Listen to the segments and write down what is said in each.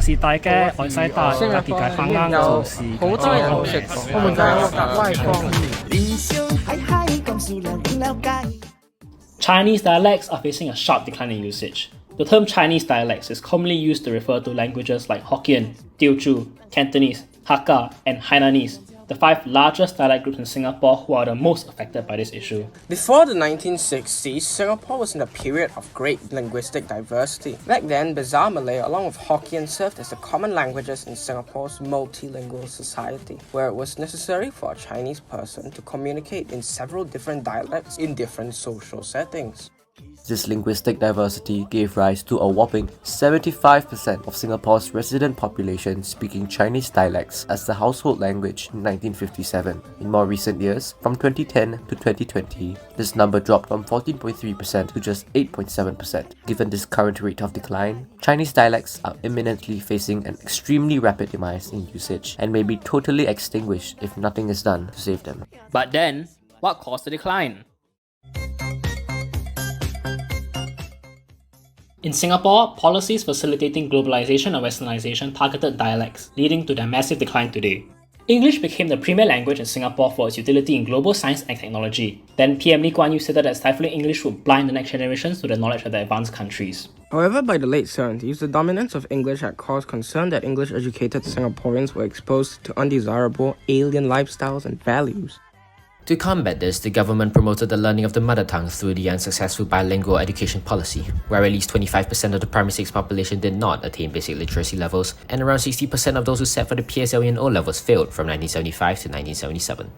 時代嘅外世代特別嘅啱啱做事嘅好多人唔識講，我們就係個格威方言。Chinese dialects are facing a sharp decline in usage. The term Chinese dialects is commonly used to refer to languages like Hokkien, Teochew, Cantonese, Hakka, and Hainanese, the five largest dialect groups in Singapore who are the most affected by this issue. Before the 1960s, Singapore was in a period of great linguistic diversity. Back then, Bazaar Malay along with Hokkien served as the common languages in Singapore's multilingual society, where it was necessary for a Chinese person to communicate in several different dialects in different social settings. This linguistic diversity gave rise to a whopping 75% of Singapore's resident population speaking Chinese dialects as the household language in 1957. In more recent years, from 2010 to 2020, this number dropped from 14.3% to just 8.7%. Given this current rate of decline, Chinese dialects are imminently facing an extremely rapid demise in usage and may be totally extinguished if nothing is done to save them. But then, what caused the decline? In Singapore, policies facilitating globalization and westernization targeted dialects, leading to their massive decline today. English became the premier language in Singapore for its utility in global science and technology. Then PM Lee Kuan Yew stated that stifling English would blind the next generations to the knowledge of the advanced countries. However, by the late 70s, the dominance of English had caused concern that English-educated Singaporeans were exposed to undesirable alien lifestyles and values. To combat this, the government promoted the learning of the mother tongue through the unsuccessful bilingual education policy, where at least 25% of the primary 6 population did not attain basic literacy levels, and around 60% of those who sat for the PSLE and O-levels failed from 1975 to 1977.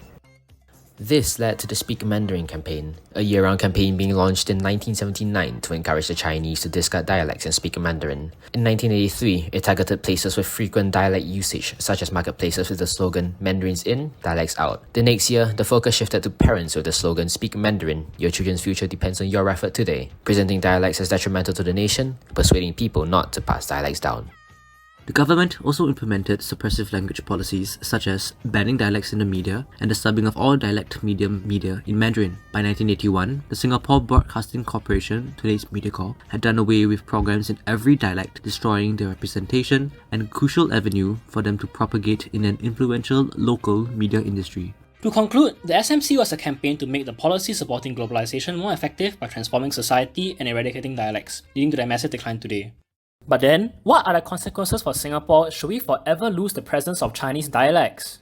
This led to the Speak Mandarin campaign, a year-round campaign being launched in 1979 to encourage the Chinese to discard dialects and speak Mandarin. In 1983, it targeted places with frequent dialect usage, such as marketplaces with the slogan "Mandarins in, dialects out." The next year, the focus shifted to parents with the slogan "Speak Mandarin, your children's future depends on your effort today," presenting dialects as detrimental to the nation, persuading people not to pass dialects down. The government also implemented suppressive language policies such as banning dialects in the media and the subbing of all dialect medium media in Mandarin. By 1981, the Singapore Broadcasting Corporation, today's MediaCorp, had done away with programs in every dialect, destroying their representation and a crucial avenue for them to propagate in an influential local media industry. To conclude, the SMC was a campaign to make the policy supporting globalization more effective by transforming society and eradicating dialects, leading to their massive decline today. But then, what are the consequences for Singapore should we forever lose the presence of Chinese dialects?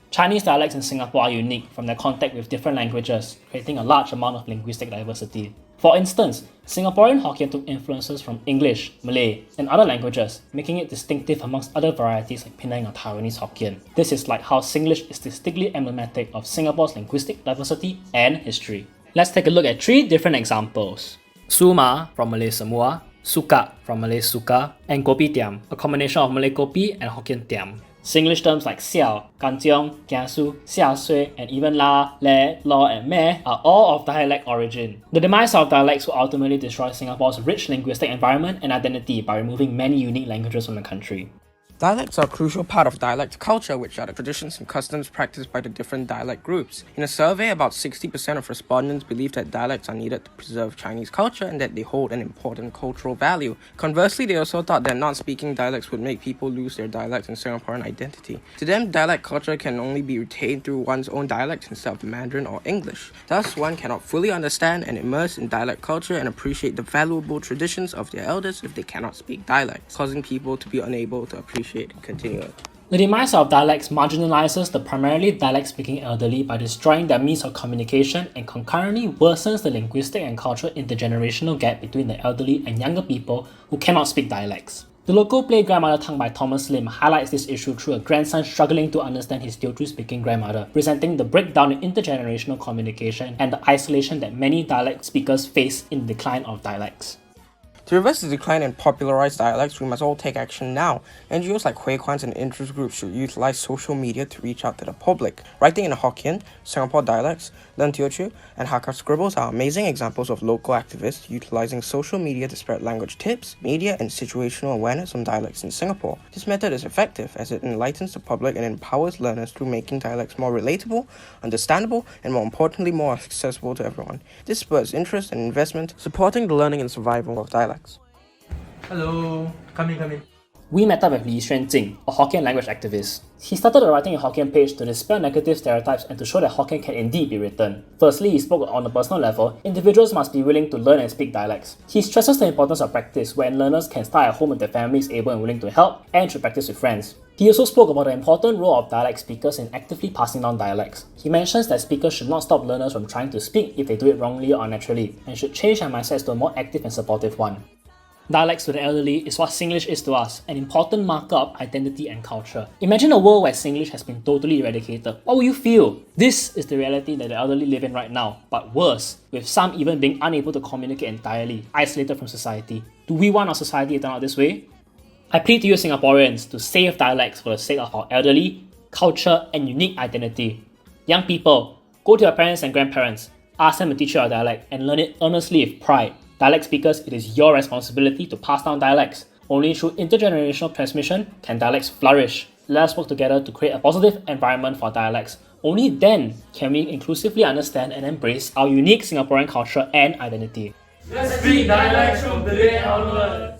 Chinese dialects in Singapore are unique from their contact with different languages, creating a large amount of linguistic diversity. For instance, Singaporean Hokkien took influences from English, Malay, and other languages, making it distinctive amongst other varieties like Penang or Taiwanese Hokkien. This is like how Singlish is distinctly emblematic of Singapore's linguistic diversity and history. Let's take a look at 3 different examples. Suma from Malay Semua, Suka from Malay Suka, and Kopi Tiam, a combination of Malay Kopi and Hokkien Tiam. Singlish terms like Xiao, Kantiong, Kiasu, Xia Sui, and even La, Le, Lo, and Me are all of dialect origin. The demise of dialects will ultimately destroy Singapore's rich linguistic environment and identity by removing many unique languages from the country. Dialects are a crucial part of dialect culture, which are the traditions and customs practiced by the different dialect groups. In a survey, about 60% of respondents believe that dialects are needed to preserve Chinese culture and that they hold an important cultural value. Conversely, they also thought that not speaking dialects would make people lose their dialect and Singaporean identity. To them, dialect culture can only be retained through one's own dialect instead of Mandarin or English. Thus, one cannot fully understand and immerse in dialect culture and appreciate the valuable traditions of their elders if they cannot speak dialects, causing people to be unable to appreciate and continue it. The demise of dialects marginalizes the primarily dialect-speaking elderly by destroying their means of communication and concurrently worsens the linguistic and cultural intergenerational gap between the elderly and younger people who cannot speak dialects. The local play Grandmother Tongue by Thomas Lim highlights this issue through a grandson struggling to understand his Teochew-speaking grandmother, presenting the breakdown in intergenerational communication and the isolation that many dialect speakers face in the decline of dialects. To reverse the decline in popularized dialects, we must all take action now. NGOs like Hui Kwan's and interest groups should utilize social media to reach out to the public. Writing in Hokkien, Singapore dialects, Learn Teochew, and Hakka scribbles are amazing examples of local activists utilizing social media to spread language tips, media, and situational awareness on dialects in Singapore. This method is effective as it enlightens the public and empowers learners through making dialects more relatable, understandable, and more importantly, more accessible to everyone. This spurs interest and investment, supporting the learning and survival of dialects. Hello, come in. We met up with Lee Xuan Jing, a Hokkien language activist. He started a Writing in Hokkien page to dispel negative stereotypes and to show that Hokkien can indeed be written. Firstly, he spoke on a personal level, individuals must be willing to learn and speak dialects. He stresses the importance of practice, wherein learners can start at home if their family is able and willing to help, and should practice with friends. He also spoke about the important role of dialect speakers in actively passing down dialects. He mentions that speakers should not stop learners from trying to speak if they do it wrongly or unnaturally, and should change their mindsets to a more active and supportive one. Dialects to the elderly is what Singlish is to us, an important marker of identity and culture. Imagine a world where Singlish has been totally eradicated. What will you feel? This is the reality that the elderly live in right now, but worse, with some even being unable to communicate entirely, isolated from society. Do we want our society to turn out this way? I plead to you Singaporeans to save dialects for the sake of our elderly, culture, and unique identity. Young people, go to your parents and grandparents, ask them to teach you our dialect, and learn it earnestly with pride. Dialect speakers, it is your responsibility to pass down dialects. Only through intergenerational transmission can dialects flourish. Let us work together to create a positive environment for dialects. Only then can we inclusively understand and embrace our unique Singaporean culture and identity. Let's speak dialects from today onward.